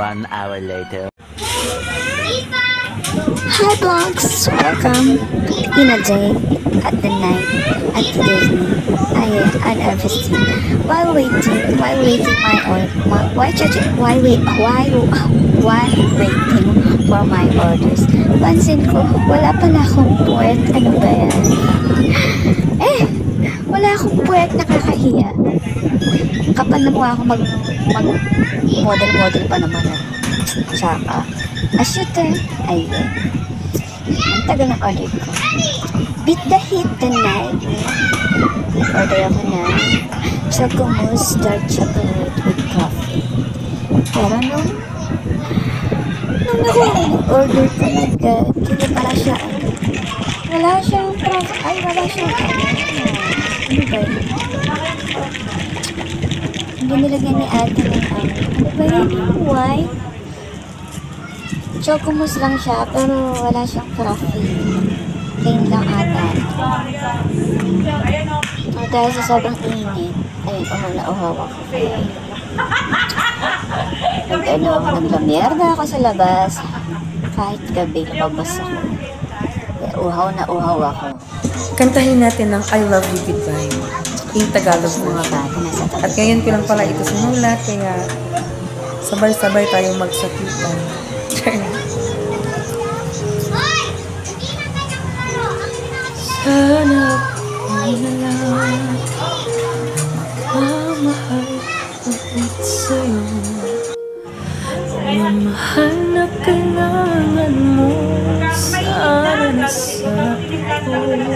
1 hour later. Hi vlogs! Welcome in a day, at the night, at the evening, and everything. While waiting for my orders, pansin ko, wala pala akong puwet. Ano ba yan? Wala akong puwet, nakakahiya. Kapal na mukha ako mag-model pa naman. Tsaka, shooter. Ayun. Ang tagal ng order ko. Beat the heat tonight. Order ako ng Chocomousse dark chocolate with coffee. Pero nung order ko agad, hindi pala siya, wala siyang ano ba yun? Hindi nilagyan ni ate ng ano ba yun? Why? Chocomousse lang siya, pero wala siyang coffee. Plain lang ata. Dahil sa sobrang init, ayun, uhaw ako. Naglamierda ako sa labas. Kahit gabi, labas ako. Uhaw na uhaw ako. Kantahin natin ng I Love You Goodbye. Yung Tagalog Mga version. bata nasa tabi. At ngayon ko lang pala ito sinulat, kaya sabay-sabay tayong magsakitan. Sana ay nalang mamahal ulit sa'yo. Mamahal na kailangan mo. Sana nasabi ko na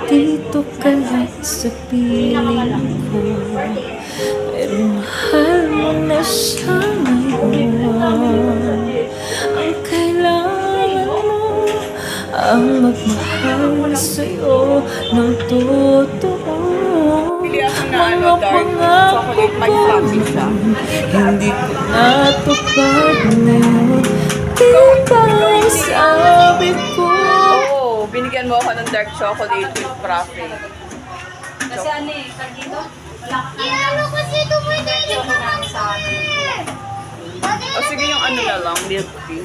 dito ka lang sa piling ko. Pero mahal mo na siya ngayon. Ang kailangan mo ang magmahal sa'yo ng totoo. Mga pangako ko hindi ko natupad ngayon. Di ba sabi ko? Oo, binigyan mo ako ng dark chocolate with frappe. Kasi ano eh, dito, wala ka Ano kasi tumay na yung sa amin. O sige yung ano na lang, milk tea.